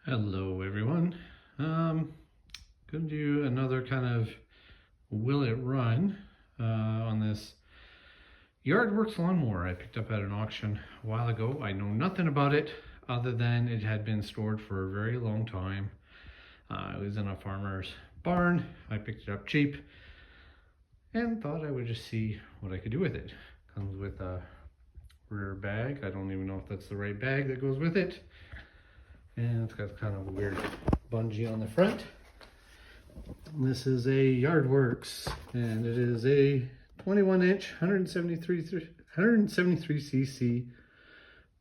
Hello everyone. Going to do another kind of will it run on this Yardworks Lawnmower I picked up at an auction a while ago. I know nothing about it other than it had been stored for a very long time. It was in a farmer's barn. I picked it up cheap and thought I would just see what I could do with it. Comes with a rear bag. I don't even know if that's the right bag that goes with it. And it's got kind of a weird bungee on the front. This is a Yardworks, and it is a 21-inch, 173cc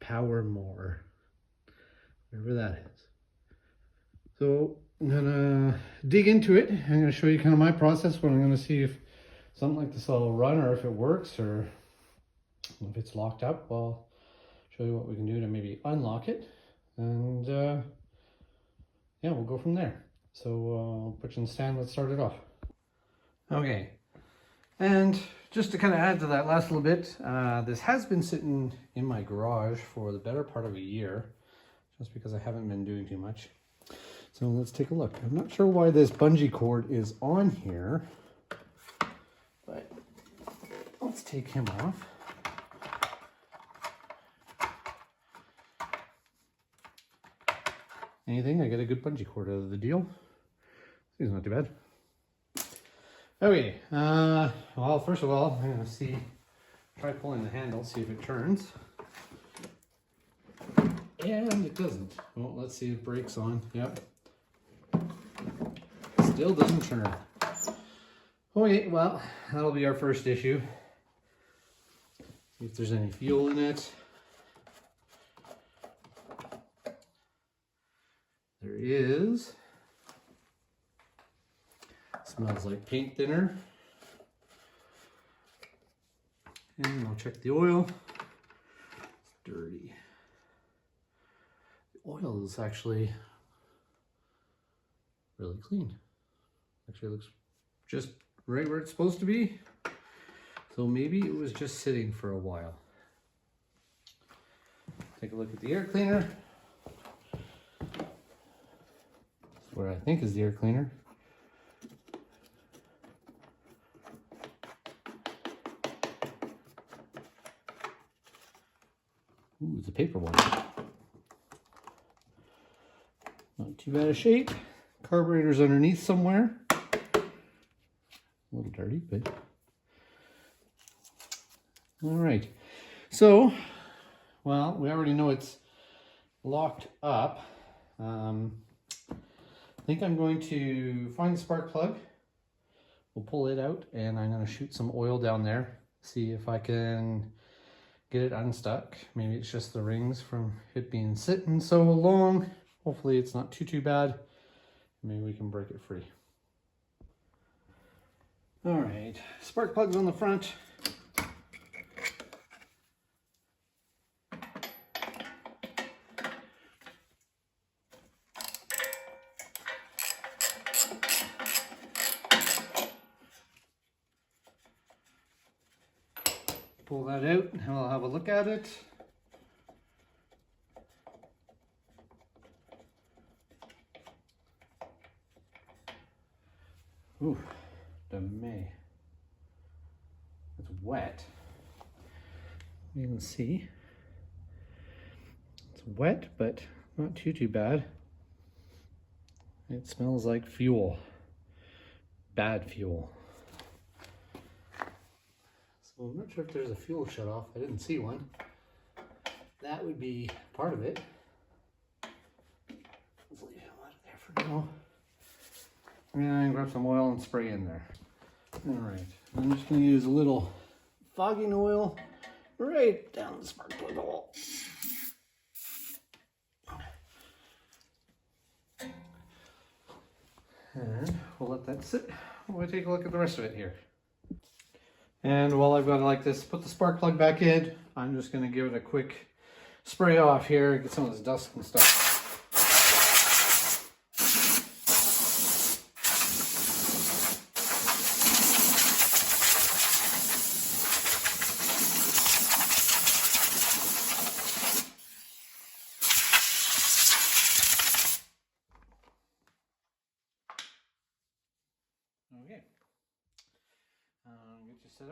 power mower, whatever that is. So I'm gonna dig into it. I'm gonna show you kind of my process, but I'm gonna see if something like this will run, or if it works, or if it's locked up. I'll show you what we can do to maybe unlock it. And yeah, we'll go from there. So I'll put you in the stand, let's start it off. Okay, and just to kind of add to that last little bit, this has been sitting in my garage for the better part of a year, just because I haven't been doing too much. So let's take a look. I'm not sure why this bungee cord is on here, but let's take him off. Anything, I get a good bungee cord out of the deal. Seems not too bad. Okay, well, first of all, I'm gonna try pulling the handle, see if it turns. And it doesn't. Well, let's see if brake's on. Yep. Still doesn't turn. Okay, well, that'll be our first issue. See if there's any fuel in it. There is. Smells like paint thinner. And I'll check the oil. It's dirty. The oil is actually really clean. Actually looks just right where it's supposed to be. So maybe it was just sitting for a while. Take a look at the air cleaner. What I think is the air cleaner. Ooh, it's a paper one. Not too bad a shape. Carburetor's underneath somewhere. A little dirty, but all right. So, well, we already know it's locked up. I think I'm going to find the spark plug. We'll pull it out and I'm going to shoot some oil down there. See if I can get it unstuck. Maybe it's just the rings from it being sitting so long. Hopefully it's not too bad. Maybe we can break it free. All right, spark plug's on the front. Pull that out and I'll have a look at it. Ooh, dame. It's wet. You can see. It's wet, but not too bad. It smells like fuel. Bad fuel. So I'm not sure if there's a fuel shut off. I didn't see one. That would be part of it. Let's leave him out of there for now. And grab some oil and spray in there. All right, I'm just gonna use a little fogging oil right down the spark plug hole. And we'll let that sit while we take a look at the rest of it here. And while I've got it like this, put the spark plug back in, I'm just gonna give it a quick spray off here, get some of this dust and stuff.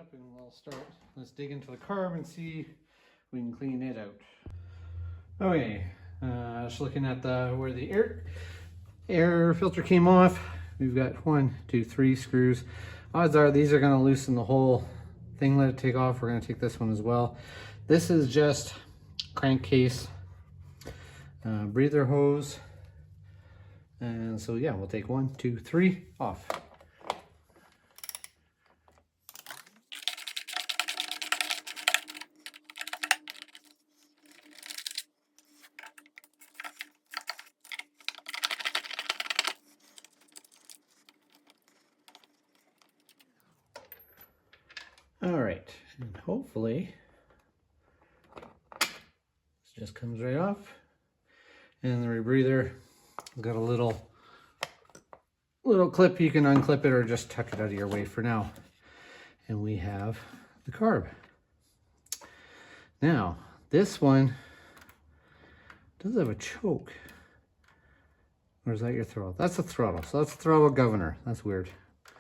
up and we'll start. Let's dig into the carb and see if we can clean it out. Okay, just looking at where the air filter came off. We've got 1, 2, 3 screws. Odds are these are going to loosen the whole thing. Let it take off. We're going to take this one as well. This is just crankcase, breather hose, and so yeah, we'll take 1, 2, 3 off. All right, and hopefully this just comes right off. And the rebreather got a little clip. You can unclip it or just tuck it out of your way for now. And we have the carb. Now, this one does have a choke. Or is that your throttle? That's the throttle. So that's the throttle governor. That's weird. I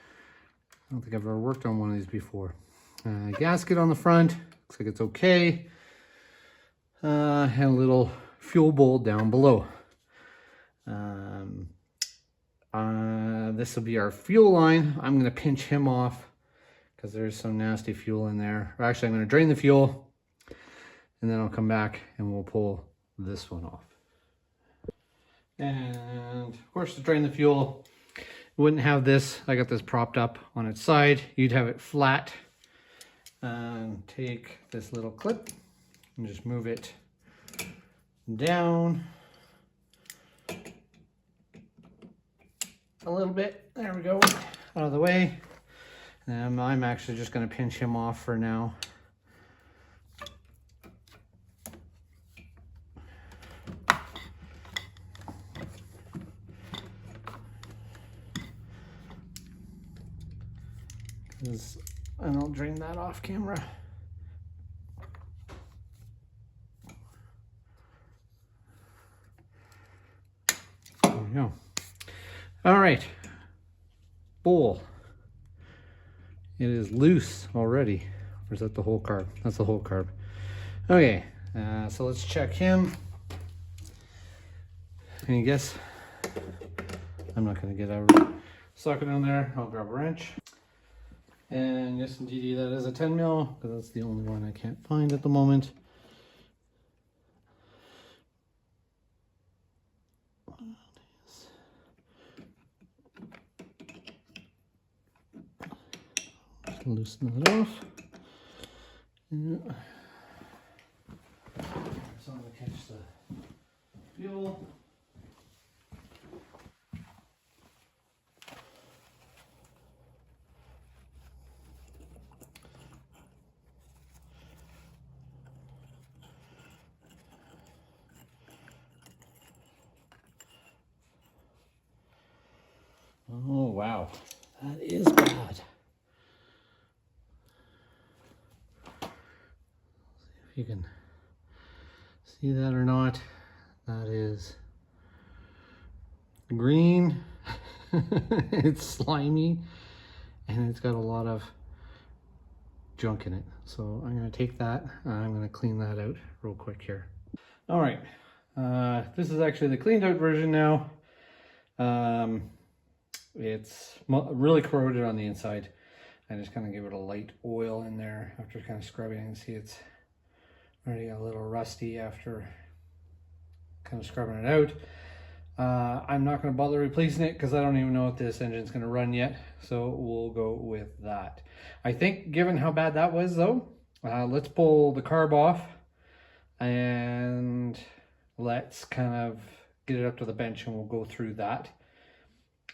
don't think I've ever worked on one of these before. Gasket on the front. Looks like it's okay. And a little fuel bowl down below. This will be our fuel line. I'm going to pinch him off because there's some nasty fuel in there. Or actually, I'm going to drain the fuel and then I'll come back and we'll pull this one off. And of course, to drain the fuel, you wouldn't have this. I got this propped up on its side. You'd have it flat. Take this little clip and just move it down a little bit. There we go, out of the way. And I'm actually just going to pinch him off for now. And I'll drain that off camera. There we go. All right, bowl. It is loose already. Or is that the whole carb? That's the whole carb. Okay, so let's check him. Any guess? I'm not gonna get out. Socket on there. I'll grab a wrench. And yes, indeed, that is a 10 mil, because that's the only one I can't find at the moment. Just loosen it off. Yeah. So I'm going to catch the fuel. Oh, wow. That is bad. See if you can see that or not. That is green. It's slimy and it's got a lot of junk in it. So I'm going to take that and I'm going to clean that out real quick here. All right. This is actually the cleaned out version now. It's really corroded on the inside. I just kind of give it a light oil in there after kind of scrubbing. You can see it's already a little rusty after kind of scrubbing it out. I'm not going to bother replacing it because I don't even know if this engine's going to run yet. So we'll go with that. I think given how bad that was though, let's pull the carb off and let's kind of get it up to the bench and we'll go through that.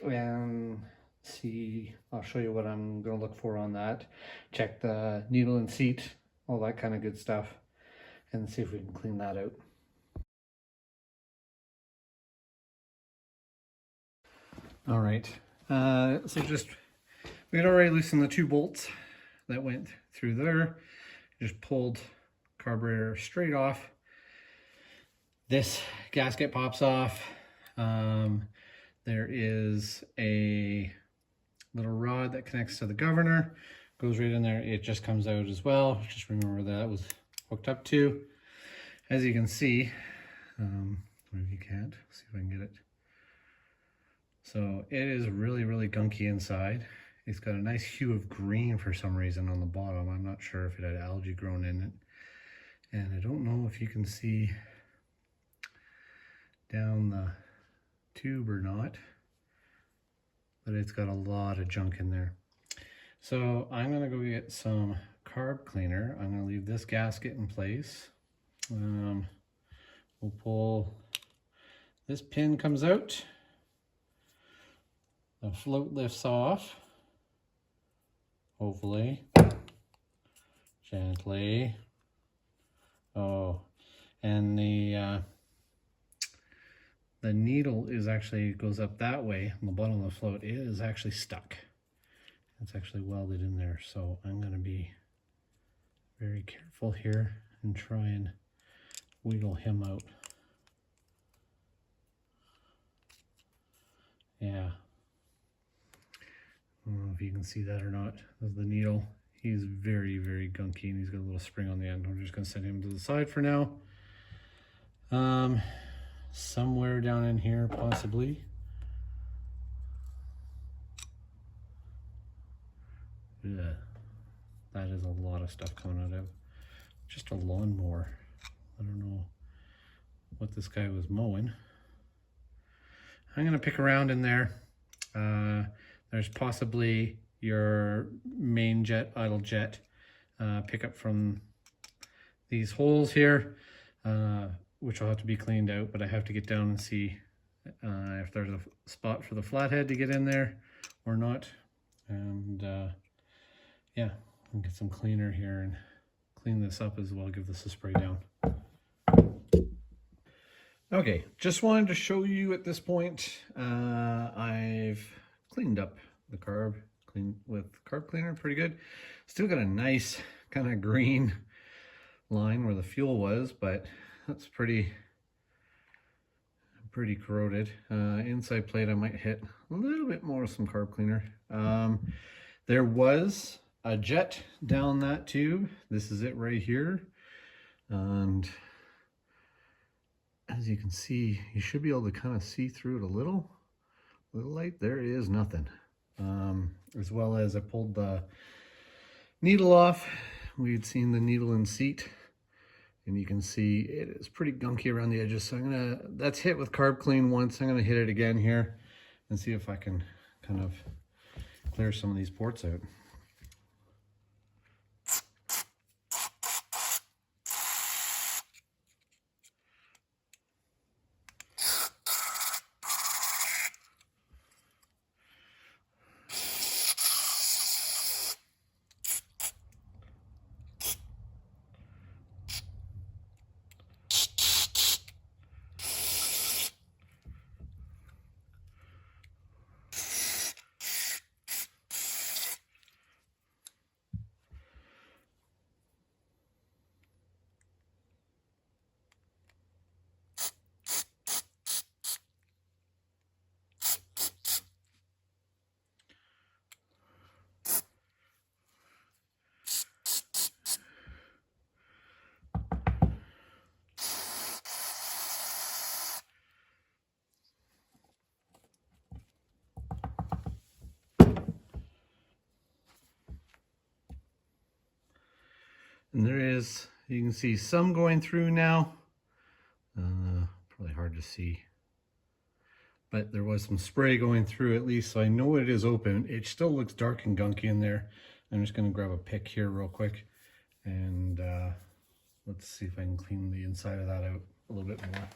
And see, I'll show you what I'm going to look for on that. Check the needle and seat, all that kind of good stuff, and see if we can clean that out. All right, so we had already loosened the 2 bolts that went through there. Just pulled carburetor straight off. This gasket pops off. There is a little rod that connects to the governor, goes right in there. It just comes out as well. Just remember that was hooked up to. As you can see, or if you can't, see if I can get it. So it is really, really gunky inside. It's got a nice hue of green for some reason on the bottom. I'm not sure if it had algae grown in it. And I don't know if you can see down the tube or not, but it's got a lot of junk in there. So I'm gonna go get some carb cleaner. I'm gonna leave this gasket in place. We'll pull, this pin comes out, the float lifts off, hopefully, gently. Oh, and the needle is actually goes up that way, and the bottom of the float is actually stuck. It's actually welded in there, so I'm going to be very careful here and try and wiggle him out. Yeah. I don't know if you can see that or not. There's the needle. He's very, very gunky, and he's got a little spring on the end. I'm just going to set him to the side for now. Somewhere down in here, possibly. Yeah, that is a lot of stuff coming out of just a lawnmower. I don't know what this guy was mowing. I'm gonna pick around in there. There's possibly your main jet, idle jet, pickup from these holes here, which will have to be cleaned out, but I have to get down and see if there's a spot for the flathead to get in there or not. And yeah, I'll get some cleaner here and clean this up as well, give this a spray down. Okay, just wanted to show you at this point, I've cleaned up the carb, cleaned with carb cleaner pretty good. Still got a nice kind of green line where the fuel was, but that's pretty corroded. Inside plate I might hit a little bit more with some carb cleaner. There was a jet down that tube. This is it right here, and as you can see, you should be able to kind of see through it a little light. There is nothing. As well as I pulled the needle off. We had seen the needle in seat, and you can see it is pretty gunky around the edges. So that's hit with carb clean once. I'm gonna hit it again here and see if I can kind of clear some of these ports out. And there is, you can see some going through now. Probably hard to see. But there was some spray going through at least, so I know it is open. It still looks dark and gunky in there. I'm just gonna grab a pick here real quick, and let's see if I can clean the inside of that out a little bit more.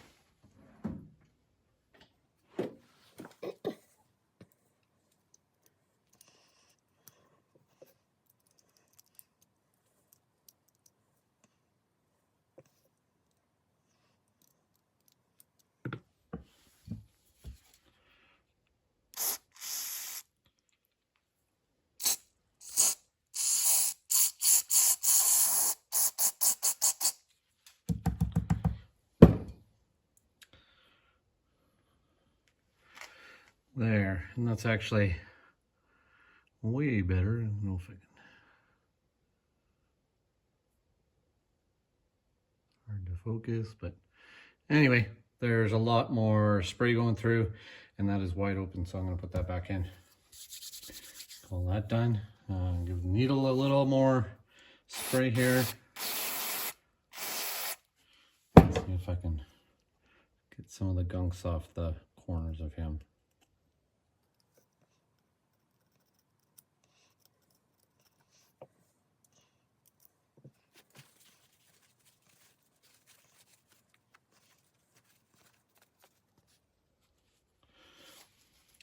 There, and that's actually way better. I don't know if I can focus, but anyway, there's a lot more spray going through, and that is wide open, so I'm going to put that back in. All that done. Give the needle a little more spray here. Let's see if I can get some of the gunks off the corners of him.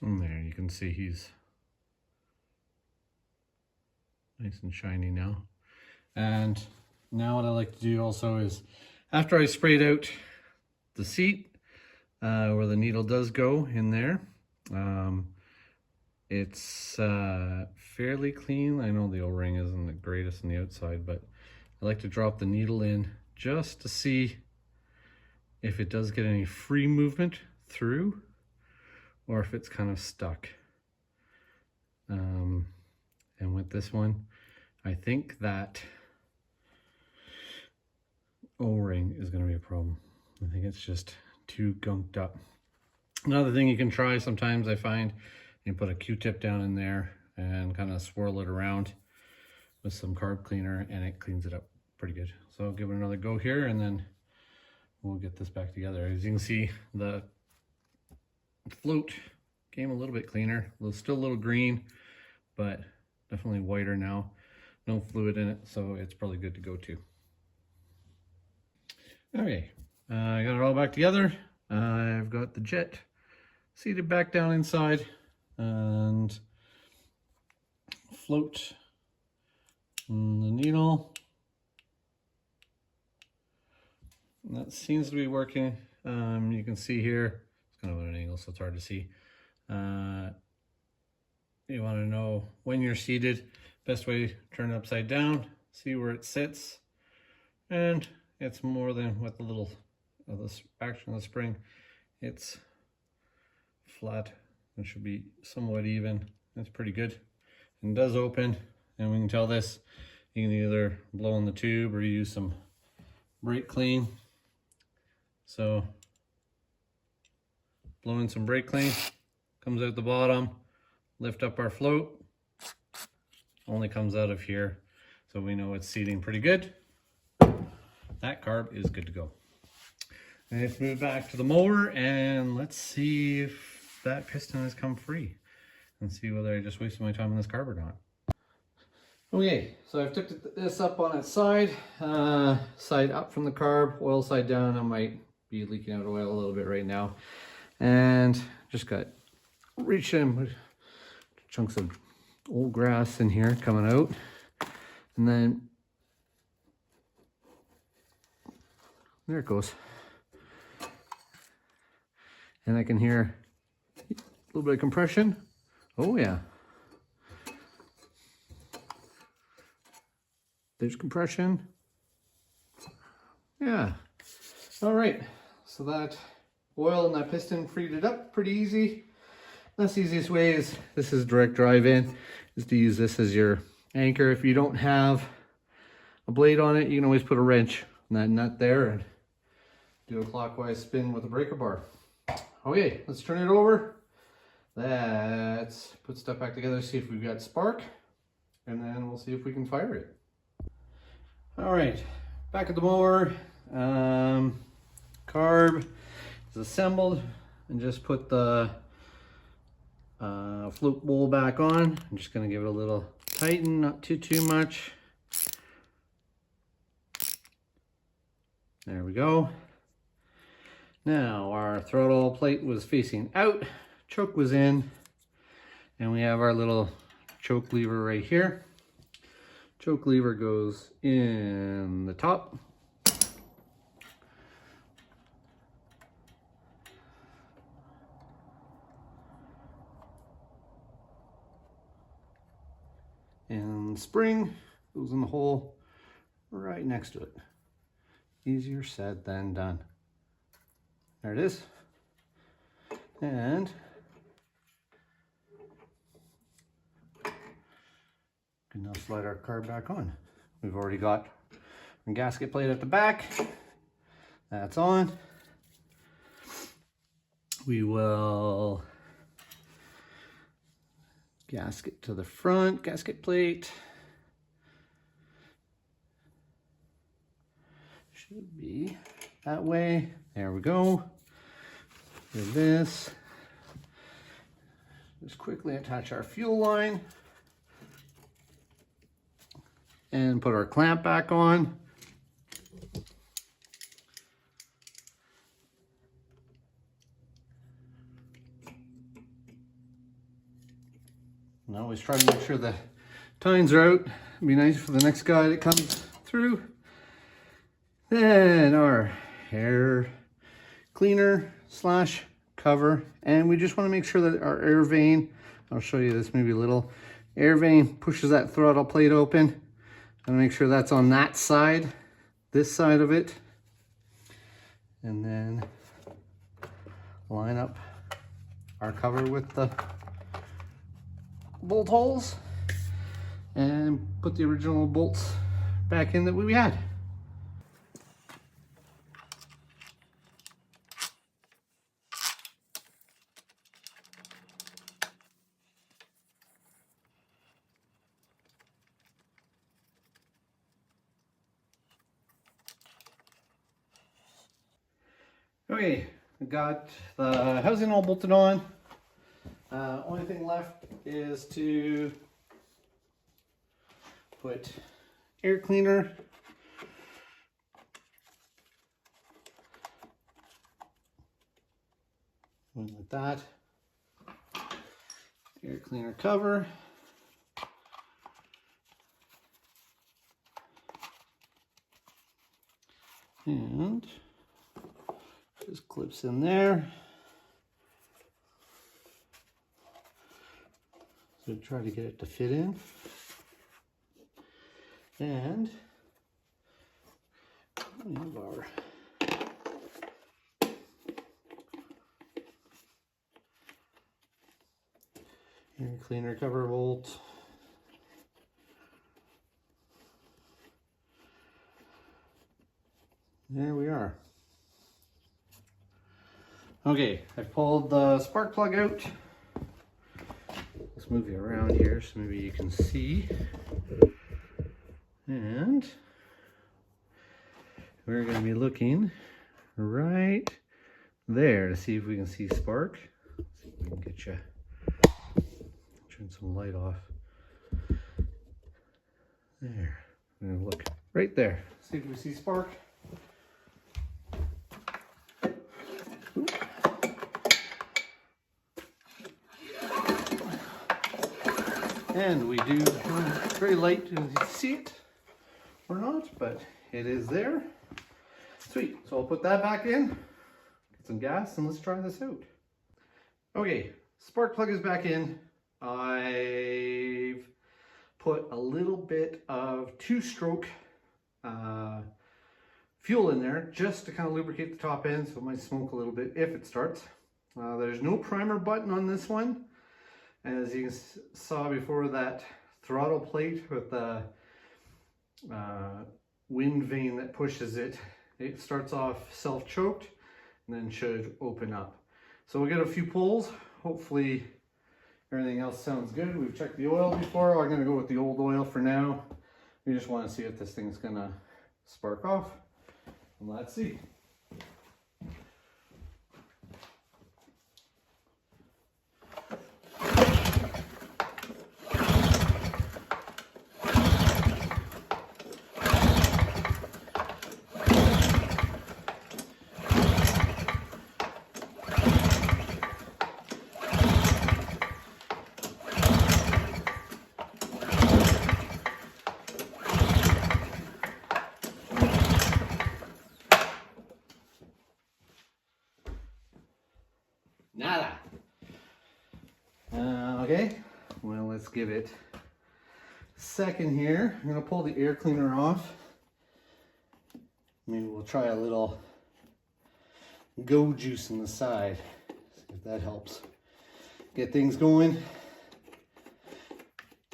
And there you can see he's nice and shiny now. And now what I like to do also is, after I sprayed out the seat where the needle does go in there, it's fairly clean. I know the O-ring isn't the greatest on the outside, but I like to drop the needle in just to see if it does get any free movement through, or if it's kind of stuck. And with this one, I think that O-ring is going to be a problem. I think it's just too gunked up. Another thing you can try sometimes, I find, you put a Q-tip down in there and kind of swirl it around with some carb cleaner, and it cleans it up pretty good. So I'll give it another go here, and then we'll get this back together. As you can see, the float came a little bit cleaner, still a little green, but definitely whiter now. No fluid in it, so it's probably good to go too. Okay, I got it all back together. I've got the jet seated back down inside, and float and the needle. And that seems to be working. You can see here, it's kind of at an angle, so it's hard to see. You want to know when you're seated, best way, turn it upside down, see where it sits, and it's more than with the little action of the spring. It's flat and should be somewhat even. That's pretty good. And it does open, and we can tell this. You can either blow on the tube or use some brake clean. So blow in some brake clean, comes out the bottom, lift up our float, only comes out of here, so we know it's seating pretty good. That carb is good to go. And let's move back to the mower, and let's see if that piston has come free, and see whether I just wasted my time on this carb or not. Okay, so I've took this up on its side, side up from the carb, oil side down. I might be leaking out oil a little bit right now, and just got reached in with chunks of old grass in here coming out, and then there it goes. And I can hear a little bit of compression. Oh yeah. There's compression. Yeah. All right. So that oil and that piston freed it up pretty easy. That's the easiest way is, this is direct drive in, is to use this as your anchor. If you don't have a blade on it, you can always put a wrench on that nut there and do a clockwise spin with a breaker bar. Okay, let's turn it over. Let's put stuff back together, see if we've got spark, and then we'll see if we can fire it. All right, back at the mower. Carb is assembled, and just put the float bowl back on. I'm just gonna give it a little tighten, not too much. There we go. Now our throttle plate was facing out, choke was in, and we have our little choke lever right here. Choke lever goes in the top. And spring goes in the hole right next to it. Easier said than done. There it is. And can now slide our carb back on. We've already got a gasket plate at the back. That's on. We will gasket to the front, gasket plate. Should be that way. There we go. Do this. Just quickly attach our fuel line and put our clamp back on. And I always try to make sure the tines are out. It'd be nice for the next guy that comes through. Then our air cleaner slash cover, and we just want to make sure that our air vane, I'll show you this maybe a little, air vane pushes that throttle plate open, and make sure that's on that side, this side of it, and then line up our cover with the bolt holes and put the original bolts back in that we had. Okay, we got the housing all bolted on. Only thing left is to put air cleaner like that. Air cleaner cover. And just clips in there. So try to get it to fit in. And we have our air cleaner cover bolt. There we are. Okay, I pulled the spark plug out. Let's move you around here so maybe you can see. And we're going to be looking right there to see if we can see spark. Let's see if we can get you, turn some light off. There. I'm going to look right there. See if we see spark. And we do, it's very light to see it or not, but it is there. Sweet, so I'll put that back in, get some gas, and let's try this out. Okay, spark plug is back in. I've put a little bit of 2-stroke fuel in there just to kind of lubricate the top end, so it might smoke a little bit if it starts. There's no primer button on this one. As you saw before, that throttle plate with the wind vane that pushes it, it starts off self-choked and then should open up. So we'll get a few pulls. Hopefully everything else sounds good. We've checked the oil before. I'm going to go with the old oil for now. We just want to see if this thing's going to spark off. And let's see. Nada. Okay, well, let's give it a second here. I'm going to pull the air cleaner off. Maybe we'll try a little go juice on the side. See if that helps get things going.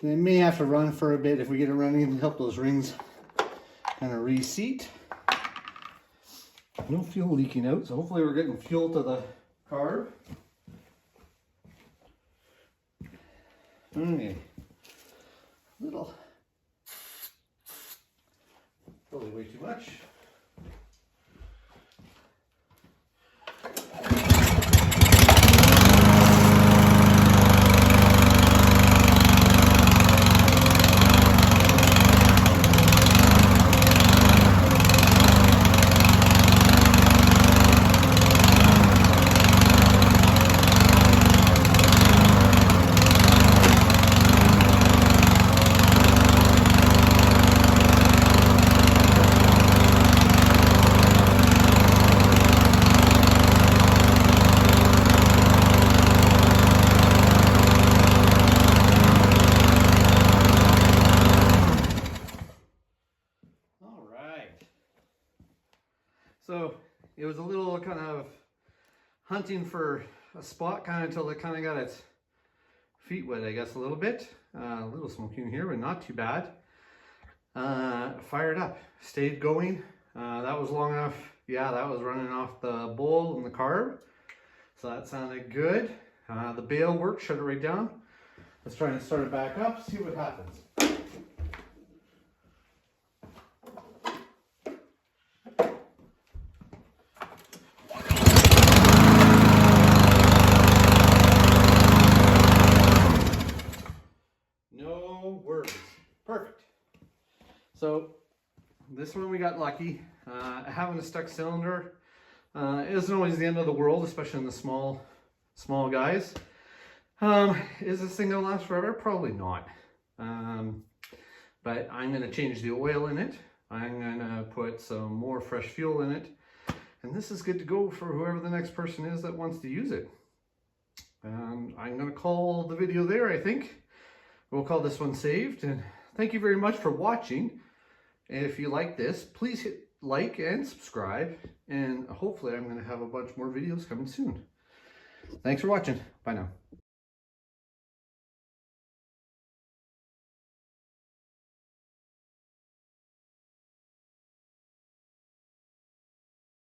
And it may have to run for a bit. If we get it running, to help those rings kind of reseat. No fuel leaking out, so hopefully we're getting fuel to the carb. Okay. Little. Probably way too much. So it was a little kind of hunting for a spot kind of until it kind of got its feet wet, I guess, a little bit. A little smoky in here, but not too bad. Fired up, stayed going. That was long enough. Yeah, that was running off the bowl and the carb. So that sounded good. The bale worked, shut it right down. Let's try and start it back up, see what happens. No worries. Perfect. So this one we got lucky. Having a stuck cylinder isn't always the end of the world, especially in the small guys. Is this thing gonna last forever? Probably not. But I'm gonna change the oil in it. I'm gonna put some more fresh fuel in it. And this is good to go for whoever the next person is that wants to use it. I'm gonna call the video there, I think. We'll call this one saved. And thank you very much for watching. And if you like this, please hit like and subscribe. And hopefully I'm gonna have a bunch more videos coming soon. Thanks for watching. Bye now.